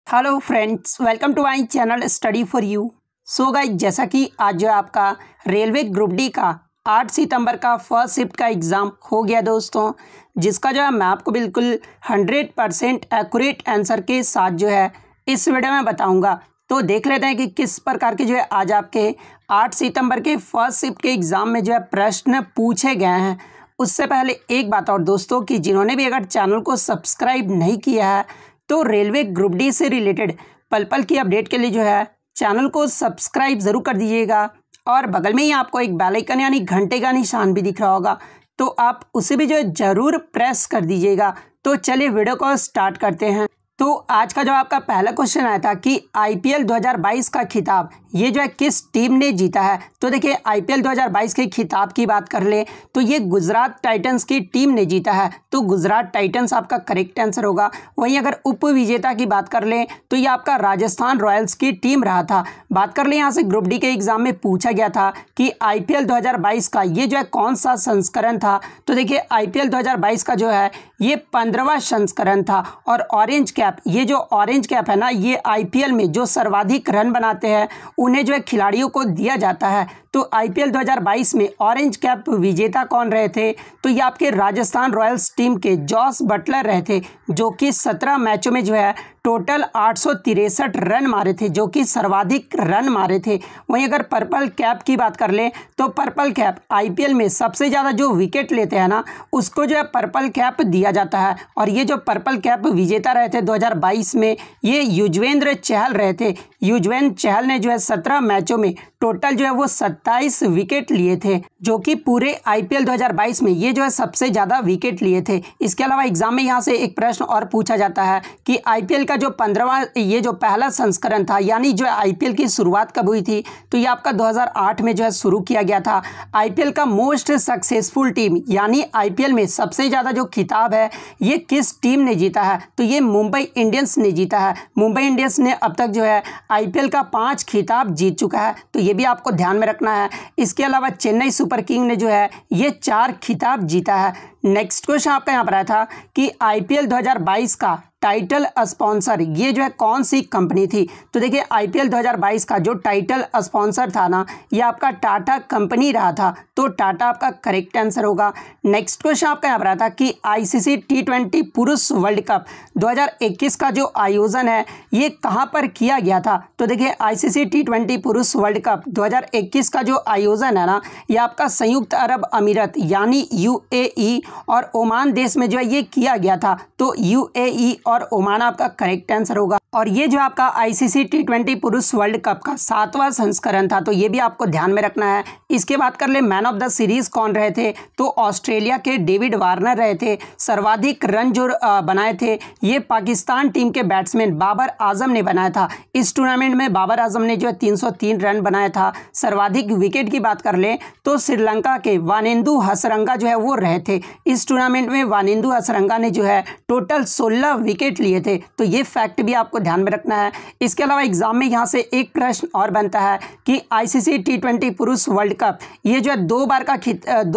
Hello friends, welcome to my channel study for you. So guys, जैसा कि आज जो आपका रेलवे ग्रुप डी का 8 सितंबर का फर्स्ट शिफ्ट का एग्ज़ाम हो गया दोस्तों, जिसका जो है मैं आपको बिल्कुल 100% एक्यूरेट आंसर के साथ जो है इस वीडियो में बताऊंगा। तो देख लेते हैं कि किस प्रकार के जो है आज आपके 8 सितंबर के फर्स्ट शिफ्ट के एग्ज़ाम में जो है प्रश्न पूछे गए हैं। उससे पहले एक बात और दोस्तों, कि जिन्होंने भी अगर चैनल को सब्सक्राइब नहीं किया है तो रेलवे ग्रुप डी से रिलेटेड पल पल की अपडेट के लिए जो है चैनल को सब्सक्राइब ज़रूर कर दीजिएगा। और बगल में ही आपको एक बेल आइकन यानी घंटे का निशान भी दिख रहा होगा, तो आप उसे भी जो है ज़रूर प्रेस कर दीजिएगा। तो चलिए वीडियो को स्टार्ट करते हैं। तो आज का जो आपका पहला क्वेश्चन आया था कि आईपीएल 2022 का खिताब ये जो है किस टीम ने जीता है। तो देखिए, आईपीएल 2022 के खिताब की बात कर ले तो ये गुजरात टाइटंस की टीम ने जीता है। तो गुजरात टाइटंस आपका करेक्ट आंसर होगा। वहीं अगर उप विजेता की बात कर ले तो ये आपका राजस्थान रॉयल्स की टीम रहा था। बात कर ले यहाँ से ग्रुप डी के एग्जाम में पूछा गया था कि आईपीएल 2022 का ये जो है कौन सा संस्करण था। तो देखिए, आईपीएल 2022 का जो है ये 15वां संस्करण था। और ऑरेंज कैप, ये जो ऑरेंज कैप है ना, ये आईपीएल में जो सर्वाधिक रन बनाते हैं उन्हें जो है खिलाड़ियों को दिया जाता है। तो आईपीएल 2022 में ऑरेंज कैप विजेता कौन रहे थे? तो ये आपके राजस्थान रॉयल्स टीम के जॉस बटलर रहे थे, जो कि 17 मैचों में जो है टोटल 863 रन मारे थे, जो कि सर्वाधिक रन मारे थे। वहीं अगर पर्पल कैप की बात कर ले तो पर्पल कैप आईपीएल में सबसे ज़्यादा जो विकेट लेते हैं ना, उसको जो है पर्पल कैप दिया जाता है। और ये जो पर्पल कैप विजेता रहे थे 2022 में, ये युजवेंद्र चहल रहे थे। युजवेंद्र चहल ने जो है 17 मैचों में टोटल जो है वो 27 विकेट लिए थे, जो कि पूरे आईपीएल 2022 में ये जो है सबसे ज़्यादा विकेट लिए थे। इसके अलावा एग्जाम में यहाँ से एक प्रश्न और पूछा जाता है कि आईपीएल का जो 15वां ये जो पहला संस्करण था, यानी जो आईपीएल की शुरुआत कब हुई थी? तो ये आपका 2008 में जो है शुरू किया गया था। आईपीएल का मोस्ट सक्सेसफुल टीम, यानी आईपीएल में सबसे ज़्यादा जो खिताब है ये किस टीम ने जीता है? तो ये मुंबई इंडियंस ने जीता है। मुंबई इंडियंस ने अब तक जो है आईपीएल का 5 खिताब जीत चुका है, तो ये भी आपको ध्यान में रखना है। इसके अलावा चेन्नई सुपर किंग ने जो है ये 4 खिताब जीता है। नेक्स्ट क्वेश्चन आपका यहाँ पर आया था कि आईपीएल 2022 का टाइटल स्पॉन्सर ये जो है कौन सी कंपनी थी? तो देखिए, आईपीएल 2022 का जो टाइटल स्पॉन्सर था ना, ये आपका टाटा कंपनी रहा था। तो टाटा आपका करेक्ट आंसर होगा। नेक्स्ट क्वेश्चन आपका यहाँ पर आता कि आईसीसी T20 पुरुष वर्ल्ड कप 2021 का जो आयोजन है ये कहाँ पर किया गया था? तो देखिए, आईसीसी T20 पुरुष वर्ल्ड कप 2021 का जो आयोजन है ना, ये आपका संयुक्त अरब अमीरत यानी यूएई और ओमान देश में जो है ये किया गया था। तो यूएई और ओमान आपका करेक्ट आंसर होगा। और ये जो आपका आईसीसी T20 पुरुष वर्ल्ड कप का 7वां संस्करण था, तो ये भी आपको ध्यान में रखना है। इसके बात कर ले मैन ऑफ द सीरीज कौन रहे थे? तो ऑस्ट्रेलिया के डेविड वार्नर रहे थे। सर्वाधिक रन जो बनाए थे ये पाकिस्तान टीम के बैट्समैन बाबर आजम ने बनाया था। इस टूर्नामेंट में बाबर आजम ने जो है 303 रन बनाया था। सर्वाधिक विकेट की बात कर ले तो श्रीलंका के वानिंदु हसरंगा जो है वो रहे थे। इस टूर्नामेंट में वानिंदु हसरंगा ने जो है टोटल 16 विकेट लिए थे। तो ये फैक्ट भी आपको ध्यान में रखना है। इसके अलावा एग्जाम में यहाँ से एक प्रश्न और बनता है कि आईसीसी T20 पुरुष वर्ल्ड कप ये जो है 2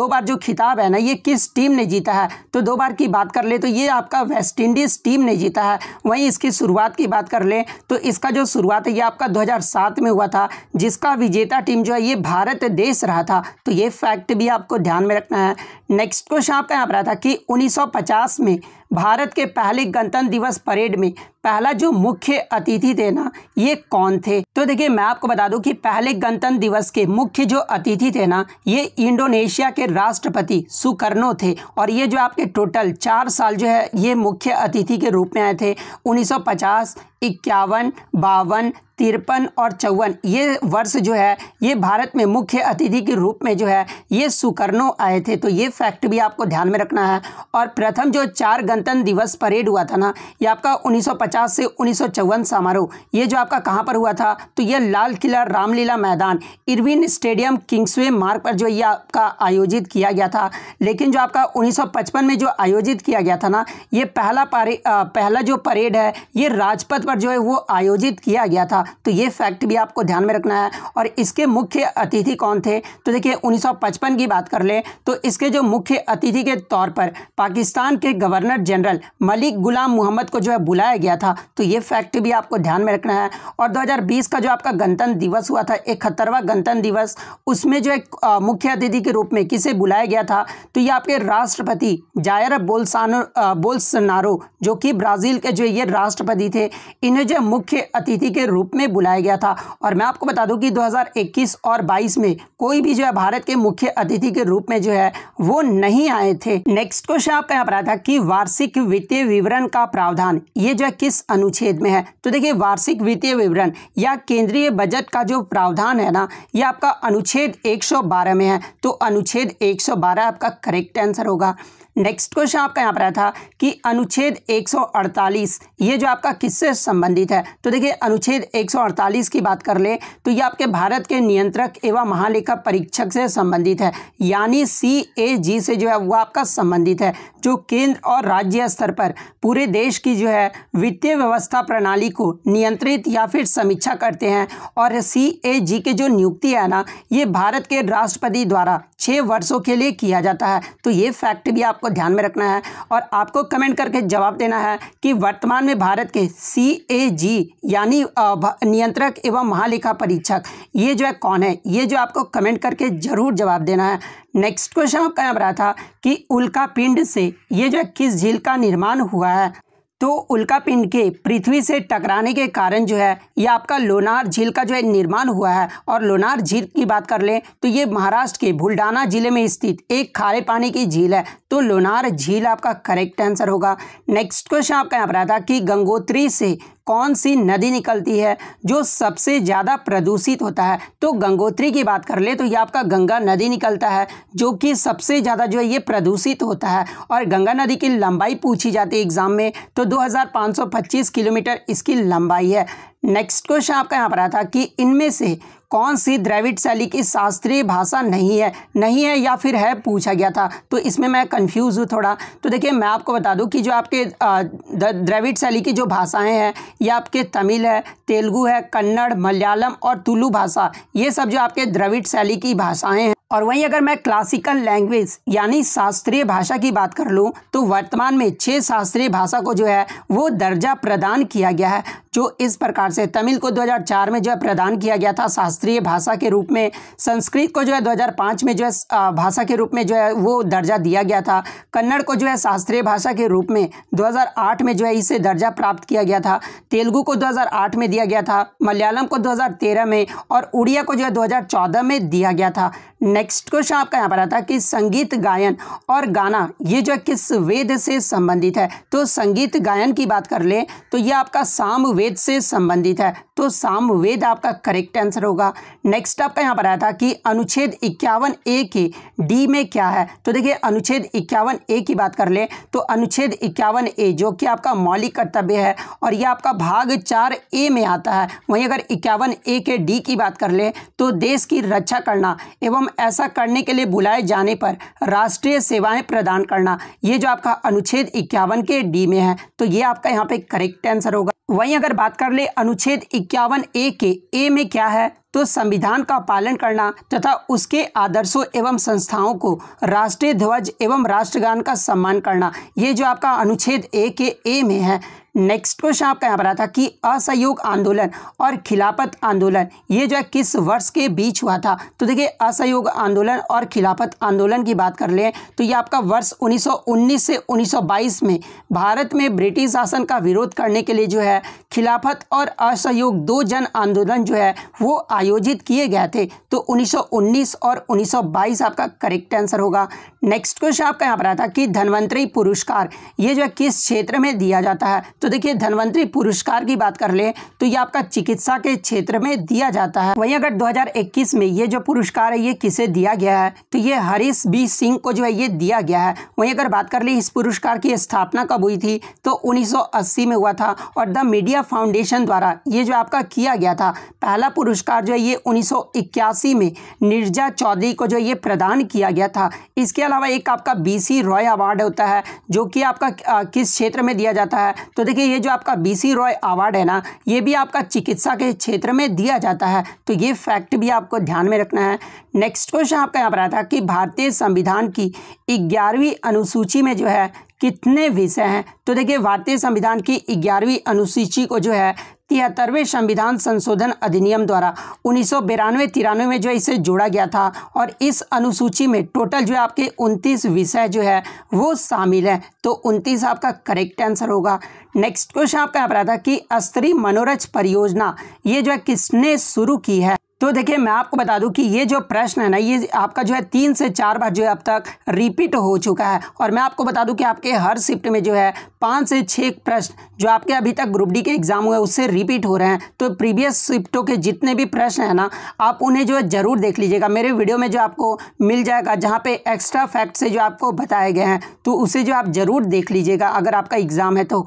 बार जो खिताब है ना, ये किस टीम ने जीता है? तो 2 बार की बात कर ले तो ये आपका वेस्ट इंडीज टीम ने जीता है। वहीं इसकी शुरुआत की बात कर ले तो इसका जो शुरुआत है ये आपका 2007 में हुआ था, जिसका विजेता टीम जो है ये भारत देश रहा था। तो ये फैक्ट भी आपको ध्यान में रखना है। नेक्स्ट क्वेश्चन आपका यहाँ पर आता कि 1950 में भारत के पहले गणतंत्र दिवस परेड में पहला जो मुख्य अतिथि थे ना, ये कौन थे? तो देखिए, मैं आपको बता दूं कि पहले गणतंत्र दिवस के मुख्य जो अतिथि थे ना, ये इंडोनेशिया के राष्ट्रपति सुकर्नो थे। और ये जो आपके टोटल 4 साल जो है ये मुख्य अतिथि के रूप में आए थे। 1950, 51, 52, 53 और 54 ये वर्ष जो है ये भारत में मुख्य अतिथि के रूप में जो है ये सुकर्नो आए थे। तो ये फैक्ट भी आपको ध्यान में रखना है। और प्रथम जो 4 गणतंत्र दिवस परेड हुआ था ना, ये आपका 1950 से 1954 समारोह ये जो आपका कहाँ पर हुआ था? तो ये लाल किला रामलीला मैदान इरविन स्टेडियम किंग्सवे मार्ग पर जो ये आपका आयोजित किया गया था। लेकिन जो आपका 1955 में जो आयोजित किया गया था ना, ये पहला जो परेड है ये राजपथ पर जो है वो आयोजित किया गया था। तो ये फैक्ट भी आपको ध्यान में रखना है। और इसके मुख्य अतिथि कौन थे? तो देखिए, 1955 की बात कर ले तो इसके जो मुख्य अतिथि के तौर पर पाकिस्तान के गवर्नर जनरल मलिक गुलाम मोहम्मद को जो है बुलाया गया था। तो ये फैक्ट भी आपको ध्यान में रखना है। और 2020 का जो आपका गणतंत्र दिवस हुआ था, 71वां गणतंत्र दिवस, उसमें जो एक मुख्य अतिथि के रूप में किसे बुलाया गया था, तो ये आपके राष्ट्रपति जायर बोल्सोनारो, जो कि ब्राज़ील के जो ये राष्ट्रपति थे, इन्हें जो मुख्य अतिथि के रूप में बुलाया गया था। और मैं आपको बता दूं कि 2021 और 22 में कोई भी जो है भारत के मुख्य अतिथि के रूप में जो है वो नहीं आए थे। नेक्स्ट क्वेश्चन आपका यहाँ पर आया था कि वार्षिक वित्तीय विवरण का प्रावधान ये जो है किस अनुच्छेद में है। तो देखिए, वार्षिक वित्तीय विवरण या केंद्रीय बजट का जो प्रावधान है ना, ये आपका अनुच्छेद 112 में है। तो अनुच्छेद 112 आपका करेक्ट आंसर होगा। नेक्स्ट क्वेश्चन आपका यहाँ पर आया था कि अनुच्छेद 148 ये जो आपका किससे संबंधित है। तो देखिए, अनुच्छेद 148 की बात कर ले तो ये आपके भारत के नियंत्रक एवं महालेखा परीक्षक से संबंधित है, यानी CAG से जो है वो आपका संबंधित है, जो केंद्र और राज्य स्तर पर पूरे देश की जो है वित्तीय व्यवस्था प्रणाली को नियंत्रित या फिर समीक्षा करते हैं। और CAG के जो नियुक्ति है ना, ये भारत के राष्ट्रपति द्वारा 6 वर्षों के लिए किया जाता है। तो ये फैक्ट भी आपको ध्यान में रखना है और आपको कमेंट करके जवाब देना है कि वर्तमान में भारत के CAG यानी नियंत्रक एवं महालेखा परीक्षक ये जो है कौन है, ये जो आपको कमेंट करके जरूर जवाब देना है। नेक्स्ट क्वेश्चन आपका यहाँ रहा था कि उल्कापिंड से ये जो है किस झील का निर्माण हुआ है। तो उल्कापिंड के पृथ्वी से टकराने के कारण जो है ये आपका लोनार झील का जो है निर्माण हुआ है। और लोनार झील की बात कर ले तो ये महाराष्ट्र के बुल्डाना जिले में स्थित एक खारे पानी की झील है। तो लोनार झील आपका करेक्ट आंसर होगा। नेक्स्ट क्वेश्चन आपका यहाँ पर आता है कि गंगोत्री से कौन सी नदी निकलती है जो सबसे ज़्यादा प्रदूषित होता है। तो गंगोत्री की बात कर ले तो ये आपका गंगा नदी निकलता है, जो कि सबसे ज़्यादा जो है ये प्रदूषित होता है। और गंगा नदी की लंबाई पूछी जाती है एग्जाम में, तो 2525 किलोमीटर इसकी लंबाई है। नेक्स्ट क्वेश्चन आपका यहाँ पर आया था कि इनमें से कौन सी द्रविड़ शैली की शास्त्रीय भाषा नहीं है या फिर है पूछा गया था। तो इसमें मैं कंफ्यूज हूँ थोड़ा। तो देखिए, मैं आपको बता दूं कि जो आपके द्रविड़ शैली की जो भाषाएं हैं ये आपके तमिल है, तेलुगु है, कन्नड़, मलयालम और तुलु भाषा, ये सब जो आपके द्रविड़ शैली की भाषाएं हैं। और वहीं अगर मैं क्लासिकल लैंग्वेज यानी शास्त्रीय भाषा की बात कर लूँ तो वर्तमान में 6 शास्त्रीय भाषा को जो है वो दर्जा प्रदान किया गया है, जो इस प्रकार से तमिल को 2004 में जो है प्रदान किया गया था शास्त्रीय भाषा के रूप में। संस्कृत को जो है 2005 में जो है भाषा के रूप में जो है वो दर्जा दिया गया था। कन्नड़ को जो है शास्त्रीय भाषा के रूप में 2008 में जो है इसे दर्जा प्राप्त किया गया था। तेलुगु को 2008 में दिया गया था, मलयालम को 2013 में और उड़िया को जो है 2014 में दिया गया था। नेक्स्ट क्वेश्चन आपका यहाँ पर आता है कि संगीत गायन और गाना ये जो किस वेद से संबंधित है। तो संगीत गायन की बात कर ले तो ये आपका सामवेद से संबंधित है। तो सामवेद आपका करेक्ट आंसर होगा। नेक्स्ट आपका यहाँ पर आया था कि अनुच्छेद 51A के डी में क्या है। तो देखिए, अनुच्छेद 51A की बात कर ले तो अनुच्छेद 51A जो कि आपका मौलिक कर्तव्य है और ये आपका भाग 4A में आता है। वहीं अगर 51A के डी की बात कर ले तो देश की रक्षा करना एवं ऐसा करने के लिए बुलाए जाने पर राष्ट्रीय सेवाएं प्रदान करना, ये जो आपका अनुच्छेद 51 के डी में है। तो ये आपका यहाँ पे करेक्ट आंसर होगा। वहीं अगर बात कर ले अनुच्छेद 51A के ए में क्या है, तो संविधान का पालन करना तथा उसके आदर्शों एवं संस्थाओं को राष्ट्रीय ध्वज एवं राष्ट्रगान का सम्मान करना, ये जो आपका अनुच्छेद 1 के ए में है। नेक्स्ट क्वेश्चन आपका यहाँ पर आता कि असहयोग आंदोलन और खिलाफत आंदोलन ये जो है किस वर्ष के बीच हुआ था। तो देखिए, असहयोग आंदोलन और खिलाफत आंदोलन की बात कर लें तो ये आपका वर्ष 1919 से 1922 में भारत में ब्रिटिश शासन का विरोध करने के लिए जो है खिलाफत और असहयोग 2 जन आंदोलन जो है वो आयोजित किए गए थे। तो 1919 और 1922 आपका करेक्ट आंसर होगा। नेक्स्ट क्वेश्चन आपका यहाँ पर आता कि धन्वंतरी पुरस्कार ये जो है किस क्षेत्र में दिया जाता है। तो देखिए, धन्वंतरी पुरस्कार की बात कर ले तो ये आपका चिकित्सा के क्षेत्र में दिया जाता है। वहीं अगर 2021 में ये जो पुरस्कार है ये किसे दिया गया है, तो ये हरीश बी सिंह को जो है ये दिया गया है। वहीं अगर बात कर ले इस पुरस्कार की स्थापना कब हुई थी, तो 1980 में हुआ था और द मीडिया फाउंडेशन द्वारा ये जो आपका किया गया था। पहला पुरस्कार जो है ये 1981 में नीरजा चौधरी को जो ये प्रदान किया गया था। इसके अलावा एक आपका BC रॉय अवार्ड होता है जो कि आपका किस क्षेत्र में दिया जाता है, तो देखिए ये जो आपका BC रॉय अवार्ड है ना, ये भी आपका चिकित्सा के क्षेत्र में दिया जाता है। तो ये फैक्ट भी आपको ध्यान में रखना है। नेक्स्ट क्वेश्चन आपका यहाँ पर आता है कि भारतीय संविधान की 11वीं अनुसूची में जो है कितने विषय हैं। तो देखिए भारतीय संविधान की 11वीं अनुसूची को जो है 73वें संविधान संशोधन अधिनियम द्वारा 1992-93 में जो है इसे जोड़ा गया था और इस अनुसूची में टोटल जो है आपके 29 विषय जो है वो शामिल हैं। तो 29 आपका करेक्ट आंसर होगा। नेक्स्ट क्वेश्चन आपका यहाँ पर आता है कि स्त्री मनोरथ परियोजना ये जो है किसने शुरू की है। तो देखिए मैं आपको बता दूं कि ये जो प्रश्न है ना, ये आपका जो है 3 से 4 बार जो है अब तक रिपीट हो चुका है और मैं आपको बता दूं कि आपके हर शिफ्ट में जो है 5 से 6 प्रश्न जो आपके अभी तक ग्रुप डी के एग्जाम हुए उससे रिपीट हो रहे हैं। तो प्रीवियस शिफ्टों के जितने भी प्रश्न है ना, आप उन्हें जो है ज़रूर देख लीजिएगा। मेरे वीडियो में जो आपको मिल जाएगा जहाँ पे एक्स्ट्रा फैक्ट से जो आपको बताए गए हैं, तो उसे जो आप ज़रूर देख लीजिएगा अगर आपका एग्जाम है तो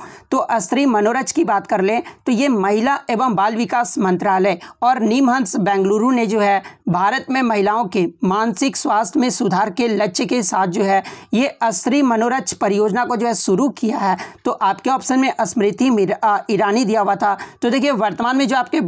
स्त्री मनोरथ की बात कर लें तो ये महिला एवं बाल विकास मंत्रालय और नीमहंस बेंगलुरु ने जो है भारत में महिलाओं के मानसिक स्वास्थ्य में सुधार के लक्ष्य के साथ जो है ये स्त्री मनोरथ परियोजना को जो है शुरू किया है। तो आपके ऑप्शन में स्मृति ईरानी दिया हुआ था। तो देखिए वर्तमान में जो आपके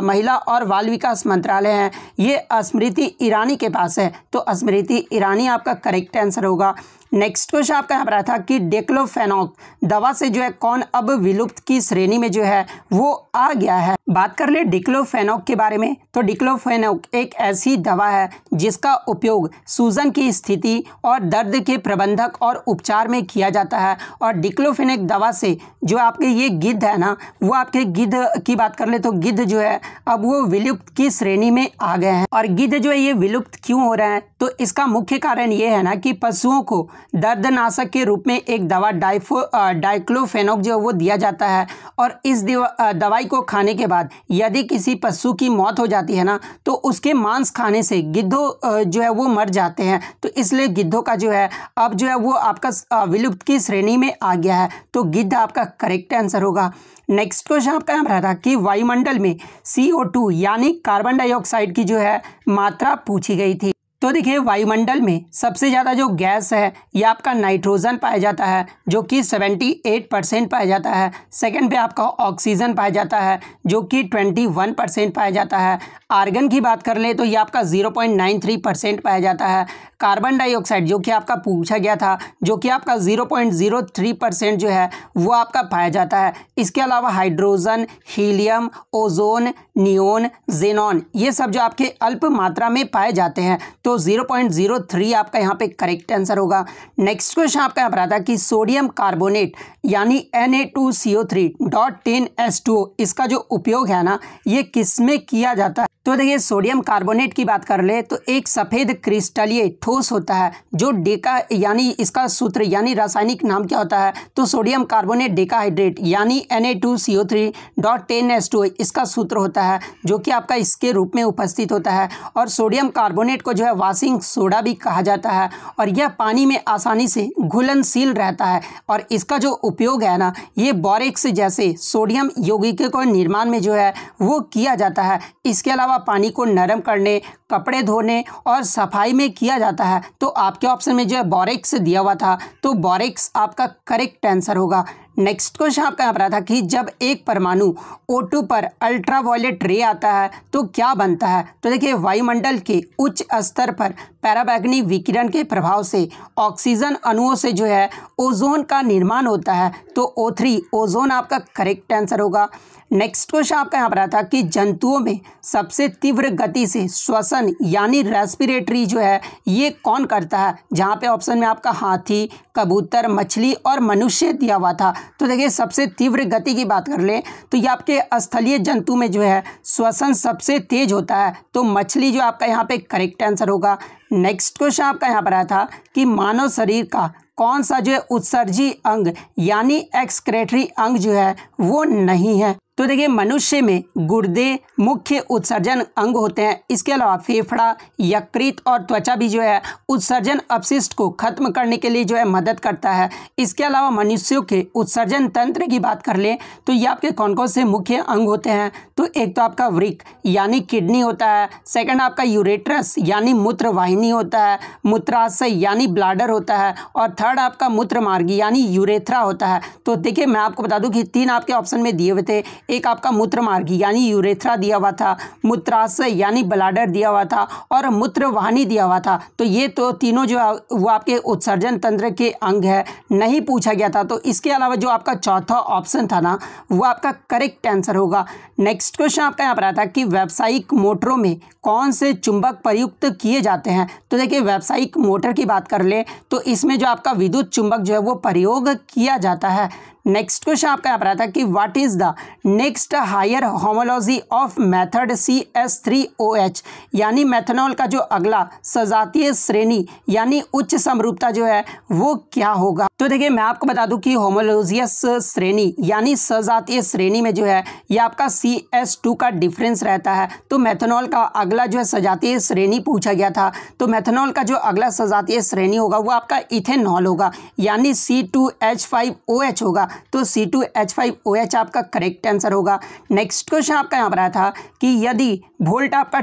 महिला और बाल विकास मंत्रालय हैं ये स्मृति ईरानी के पास है। तो स्मृति ईरानी आपका करेक्ट आंसर होगा। नेक्स्ट क्वेश्चन आपका यहाँ पर आया था कि डिक्लोफेनाक दवा से जो है कौन अब विलुप्त की श्रेणी में जो है वो आ गया है। बात कर ले डिक्लोफेनाक के बारे में, तो डिक्लोफेनाक एक ऐसी दवा है जिसका उपयोग सूजन की स्थिति और दर्द के प्रबंधक और उपचार में किया जाता है। और डिक्लोफेनाक दवा से जो आपके ये गिद्ध है ना, वो आपके गिद्ध की बात कर ले तो गिद्ध जो है अब वो विलुप्त की श्रेणी में आ गए हैं। और गिद्ध जो है ये विलुप्त क्यों हो रहे हैं, तो इसका मुख्य कारण ये है ना कि पशुओं को दर्दनाशक के रूप में एक दवा डाइक्लोफेनाक जो वो दिया जाता है और इस दवाई को खाने के बाद यदि किसी पशु की मौत हो जाती है ना, तो उसके मांस खाने से गिद्धों जो है वो मर जाते हैं। तो इसलिए गिद्धों का जो है अब जो है वो आपका विलुप्त की श्रेणी में आ गया है। तो गिद्ध आपका करेक्ट आंसर होगा। नेक्स्ट क्वेश्चन आपका यहाँ रहा था कि वायुमंडल में CO2 यानी कार्बन डाइऑक्साइड की जो है मात्रा पूछी गई थी। तो देखिए वायुमंडल में सबसे ज़्यादा जो गैस है ये आपका नाइट्रोजन पाया जाता है जो कि 78% पाया जाता है। सेकंड पे आपका ऑक्सीजन पाया जाता है जो कि 21% पाया जाता है। आर्गन की बात कर ले तो ये आपका 0.93% पाया जाता है। कार्बन डाइऑक्साइड जो कि आपका पूछा गया था जो कि आपका 0.03% जो है वो आपका पाया जाता है। इसके अलावा hydrogen, helium, ozone, neon, xenon ये सब जो आपके अल्प मात्रा में पाए जाते हैं। तो 0.03 आपका यहाँ पे करेक्ट आंसर होगा। नेक्स्ट क्वेश्चन आपका यहाँ पर आता है कि सोडियम कार्बोनेट यानी Na2CO3.10H2O इसका जो उपयोग है ना ये किस में किया जाता है। तो देखिए सोडियम कार्बोनेट की बात कर ले तो एक सफ़ेद क्रिस्टलीय ठोस होता है जो डेका यानी इसका सूत्र यानी रासायनिक नाम क्या होता है, तो सोडियम कार्बोनेट डेकाहाइड्रेट यानी Na2CO3.10H2O इसका सूत्र होता है जो कि आपका इसके रूप में उपस्थित होता है। और सोडियम कार्बोनेट को जो है वाशिंग सोडा भी कहा जाता है और यह पानी में आसानी से घुलनशील रहता है। और इसका जो उपयोग है ना ये बोरेक्स जैसे सोडियम यौगिकों को निर्माण में जो है वो किया जाता है। इसके अलावा पानी को नरम करने, कपड़े धोने और सफाई में किया जाता है। तो आपके ऑप्शन में जो है बोरेक्स दिया हुआ था, तो बोरेक्स आपका करेक्ट आंसर होगा। नेक्स्ट क्वेश्चन आपका यहाँ पर था कि जब एक परमाणु O2 पर अल्ट्रावायलेट रे आता है तो क्या बनता है। तो देखिए वायुमंडल के उच्च स्तर पर पराबैंगनी विकिरण के प्रभाव से ऑक्सीजन अणुओं से जो है ओजोन का निर्माण होता है। तो O3 ओजोन आपका करेक्ट आंसर होगा। नेक्स्ट क्वेश्चन आपका यहाँ पर आता कि जंतुओं में सबसे तीव्र गति से श्वसन यानी रेस्पिरेटरी जो है ये कौन करता है, जहाँ पे ऑप्शन में आपका हाथी, कबूतर, मछली और मनुष्य दिया हुआ था। तो देखिए सबसे तीव्र गति की बात कर ले तो ये आपके स्थलीय जंतु में जो है श्वसन सबसे तेज होता है। तो मछली जो आपका यहाँ पे करेक्ट आंसर होगा। नेक्स्ट क्वेश्चन आपका यहाँ पर आया था कि मानव शरीर का कौन सा जो है उत्सर्जी अंग यानी एक्सक्रेटरी अंग जो है वो नहीं है। तो देखिए मनुष्य में गुर्दे मुख्य उत्सर्जन अंग होते हैं। इसके अलावा फेफड़ा, यकृत और त्वचा भी जो है उत्सर्जन अपशिष्ट को खत्म करने के लिए जो है मदद करता है। इसके अलावा मनुष्यों के उत्सर्जन तंत्र की बात कर ले तो ये आपके कौन कौन से मुख्य अंग होते हैं। तो एक तो आपका वृक्क यानी किडनी होता है, सेकंड आपका यूरेट्रस यानी मूत्र वाहिनी होता है, मूत्राशय यानी ब्लाडर होता है, और थर्ड आपका मूत्र मार्ग यानी यूरेथ्रा होता है। तो देखिए मैं आपको बता दूं कि तीन आपके ऑप्शन में दिए हुए थे, एक आपका मूत्र मार्ग यानी यूरेथ्रा दिया हुआ था, मूत्राशय यानी ब्लाडर दिया हुआ था, और मूत्र वाहिनी दिया हुआ था। तो ये तो तीनों जो है वो आपके उत्सर्जन तंत्र के अंग है, नहीं पूछा गया था। तो इसके अलावा जो आपका चौथा ऑप्शन था ना वो आपका करेक्ट आंसर होगा। नेक्स्ट क्वेश्चन आपका यहाँ पर आता है कि व्यावसायिक मोटरों में कौन से चुंबक प्रयुक्त किए जाते हैं। तो देखिए व्यावसायिक मोटर की बात कर ले तो इसमें जो आपका विद्युत चुंबक जो है वो प्रयोग किया जाता है। नेक्स्ट क्वेश्चन आपका यहाँ पर आता है कि what is the next higher homology of method CH3OH, यानी मेथनॉल का जो अगला सजातीय श्रेणी यानी उच्च समरूपता जो है वो क्या होगा। तो देखिए मैं आपको बता दूं कि होमोलोजियस श्रेणी यानी सजातीय श्रेणी में जो है ये आपका CH2 का डिफरेंस रहता है। तो मेथनॉल का अगला जो है सजातीय श्रेणी पूछा गया था, तो मेथनॉल का जो अगला सजातीय श्रेणी होगा वो आपका इथेनॉल होगा यानी C2H5OH होगा। तो C2H5OH आपका करेक्ट आंसर होगा। नेक्स्ट क्वेश्चन आपका यहाँ पर आया था कि यदि वोल्ट आपका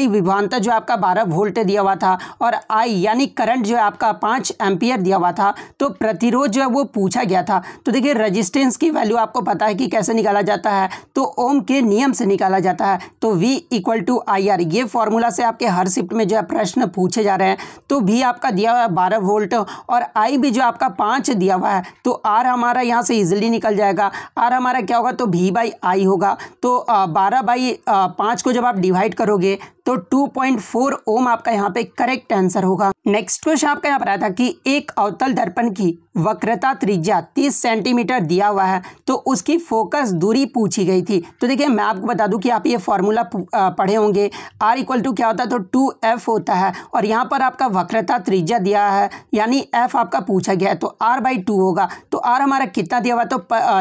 विभवांतर जो आपका 12 वोल्ट दिया हुआ था और I यानी करंट जो है आपका 5 एम्पियर दिया हुआ था, तो प्रतिरोध जो है वो पूछा गया था। तो देखिए रेजिस्टेंस की वैल्यू आपको पता है कि कैसे निकाला जाता है, तो ओम के नियम से निकाला जाता है। तो V = IR, ये फॉर्मूला से आपके हर शिफ्ट में जो है प्रश्न पूछे जा रहे हैं। तो V आपका दिया हुआ है 12 वोल्ट और I भी जो आपका 5 दिया हुआ है, तो R हमारा यहाँ से इजीली निकल जाएगा। R हमारा क्या होगा, तो V/I होगा। तो 12/5 को जब आप डिवाइड करोगे तो 2.4 ओम आपका यहाँ पे करेक्ट आंसर होगा। नेक्स्ट क्वेश्चन आपका यहाँ पर आया था कि एक अवतल दर्पण की वक्रता त्रिज्या 30 सेंटीमीटर दिया हुआ है, तो उसकी फोकस दूरी पूछी गई थी। तो देखिए मैं आपको बता दूं कि आप ये फॉर्मूला पढ़े होंगे, R = क्या होता है, तो 2F होता है, और यहाँ पर आपका वक्रता त्रिज्या दिया है यानी F आपका पूछा गया है, तो R/2 होगा। तो R हमारा कितना दिया हुआ, तो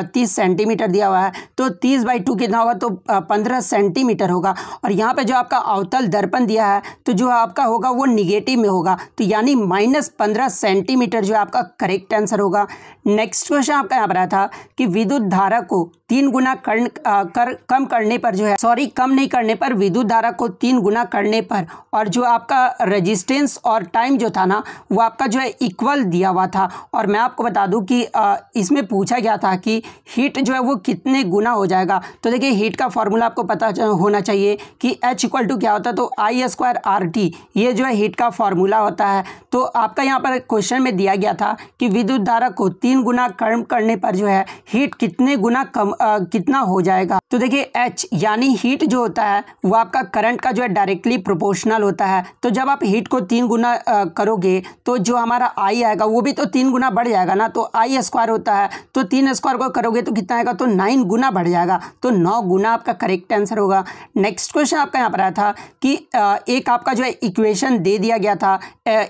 30 सेंटीमीटर दिया हुआ है, तो 30/2 कितना होगा, तो 15 सेंटीमीटर होगा। और यहाँ पर जो आपका अवतल दर्पण दिया है तो जो आपका होगा वो निगेटिव में होगा, तो यानी -15 सेंटीमीटर जो आपका करेक्ट आंसर होगा। नेक्स्ट क्वेश्चन आपका यहाँ पर आया था कि विद्युत धारा को 3 गुना कम करने पर जो है कम नहीं करने पर विद्युत धारा को 3 गुना करने पर, और जो आपका रेजिस्टेंस और टाइम जो था ना वो आपका जो है इक्वल दिया हुआ था। और मैं आपको बता दूं कि इसमें पूछा गया था कि हीट जो है वो कितने गुना हो जाएगा। तो देखिए हीट का फॉर्मूला आपको पता होना चाहिए कि H = क्या होता है, तो I²RT, ये जो है हीट का फॉर्मूला होता है। तो आपका यहाँ पर क्वेश्चन में दिया गया था कि विद्युत धारा को 3 गुना कम करने पर जो है हीट कितने गुना कितना हो जाएगा। तो देखिए H यानी हीट जो होता है वो आपका करंट का जो है डायरेक्टली प्रोपोर्शनल होता है। तो जब आप हीट को 3 गुना करोगे तो जो हमारा I आएगा वो भी तो 3 गुना बढ़ जाएगा ना, तो I² होता है, तो 3² को करोगे तो कितना आएगा, तो 9 गुना बढ़ जाएगा, तो 9 गुना आपका करेक्ट आंसर होगा। नेक्स्ट क्वेश्चन आपका यहाँ पर आया था कि एक आपका जो है इक्वेशन दे दिया गया था,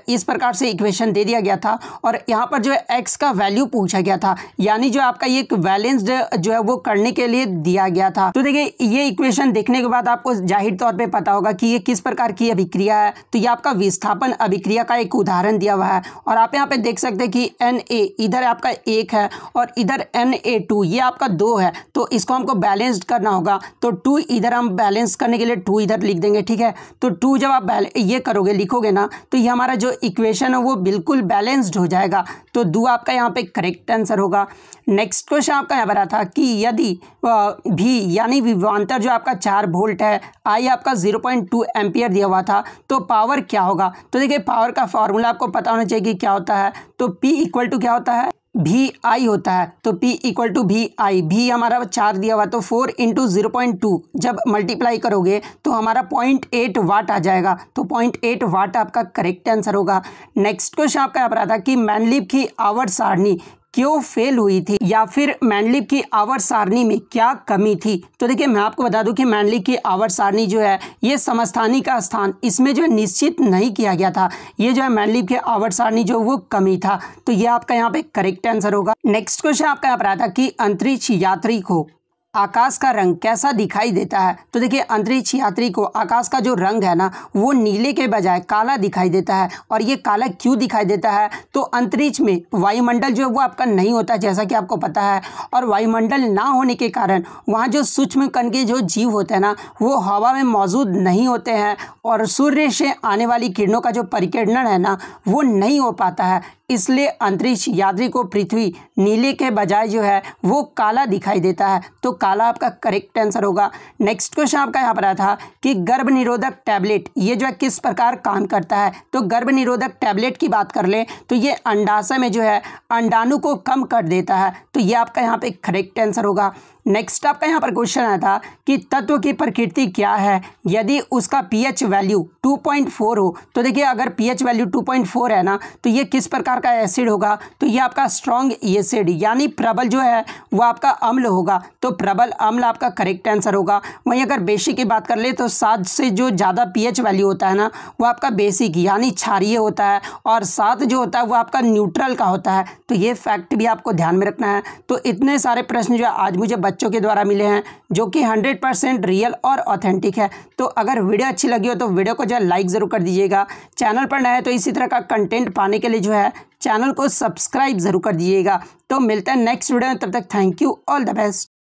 इस प्रकार से इक्वेशन दे दिया गया था, और यहाँ पर जो है x का वैल्यू पूछा गया था, यानी जो आपका ये बैलेंस्ड जो है वो करने के लिए दिया गया था। तो देखिए ये इक्वेशन देखने के बाद आपको जाहिर तौर पे पता होगा कि ये किस प्रकार की अभिक्रिया है। तो ये आपका विस्थापन अभिक्रिया का एक उदाहरण दिया हुआ है, और आप यहाँ पे देख सकते हैं कि Na इधर आपका 1 है और इधर Na2 ये आपका 2 है, तो इसको हमको बैलेंस्ड करना होगा। तो 2 इधर हम बैलेंस करने के लिए 2 इधर लिख देंगे, ठीक है। तो 2 जब आप ये करोगे लिखोगे ना तो ये हमारा जो इक्वेशन है वो बिल्कुल बैलेंस्ड हो जाएगा, तो 2 आपका यहाँ पे करेक्ट आंसर होगा। नेक्स्ट क्वेश्चन आपका यहाँ पर आता था कि यदि भी यानी विभवांतर जो आपका 4 वोल्ट है, I आपका 0.2 एम्पियर दिया हुआ था, तो पावर क्या होगा। तो देखिए पावर का फॉर्मूला आपको पता होना चाहिए कि क्या होता है, तो P = क्या होता है, VI होता है। तो P = VI, V हमारा 4 दिया हुआ, तो 4 × 0.2 जब मल्टीप्लाई करोगे तो हमारा 0.8 वाट आ जाएगा, तो 0.8 वाट आपका करेक्ट आंसर होगा। नेक्स्ट क्वेश्चन आपका यहाँ पर आता है कि मैनलिब की आवर्त सारणी क्यों फेल हुई थी, या फिर मैनलिब की आवर्त सारणी में क्या कमी थी। तो देखिए मैं आपको बता दूं कि मैनलिब की आवर्त सारणी जो है ये समस्थानिक का स्थान इसमें जो है निश्चित नहीं किया गया था, ये जो है मैनलिब की आवर्त सारणी जो वो कमी था, तो ये आपका यहाँ पे करेक्ट आंसर होगा। नेक्स्ट क्वेश्चन आपका यहाँ पर आता कि अंतरिक्ष यात्री को आकाश का रंग कैसा दिखाई देता है? तो देखिए अंतरिक्ष यात्री को आकाश का जो रंग है ना वो नीले के बजाय काला दिखाई देता है। और ये काला क्यों दिखाई देता है? तो अंतरिक्ष में वायुमंडल जो है वो आपका नहीं होता जैसा कि आपको पता है, और वायुमंडल ना होने के कारण वहाँ जो सूक्ष्म कण के जो जीव होते हैं ना वो हवा में मौजूद नहीं होते हैं, और सूर्य से आने वाली किरणों का जो परिकिरण है ना वो नहीं हो पाता है। इसलिए अंतरिक्ष यात्री को पृथ्वी नीले के बजाय जो है वो काला दिखाई देता है। तो काला आपका करेक्ट आंसर होगा। नेक्स्ट क्वेश्चन आपका यहाँ पर आया था कि गर्भ निरोधक टैबलेट ये जो है किस प्रकार काम करता है? तो गर्भ निरोधक टैबलेट की बात कर ले तो ये अंडाशय में जो है अंडाणु को कम कर देता है। तो ये आपका यहाँ पे करेक्ट आंसर होगा। नेक्स्ट आपका यहाँ पर क्वेश्चन आया था कि तत्व की प्रकृति क्या है यदि उसका पीएच वैल्यू 2.4 हो? तो देखिए अगर पीएच वैल्यू 2.4 है ना तो ये किस प्रकार का एसिड होगा? तो ये आपका स्ट्रॉन्ग एसिड यानी प्रबल जो है वो आपका अम्ल होगा। तो प्रबल अम्ल आपका करेक्ट आंसर होगा। वहीं अगर बेसिक की बात कर ले तो 7 से जो ज़्यादा पीएच वैल्यू होता है ना वो आपका बेसिक यानी क्षारीय होता है, और 7 जो होता है वो आपका न्यूट्रल का होता है। तो ये फैक्ट भी आपको ध्यान में रखना है। तो इतने सारे प्रश्न जो आज मुझे बच्चों के द्वारा मिले हैं जो कि 100% रियल और ऑथेंटिक है। तो अगर वीडियो अच्छी लगी हो तो वीडियो को जो है लाइक ज़रूर कर दीजिएगा। चैनल पर नया है तो इसी तरह का कंटेंट पाने के लिए जो है चैनल को सब्सक्राइब ज़रूर कर दीजिएगा। तो मिलते हैं नेक्स्ट वीडियो में, तब तक thank you, all the best.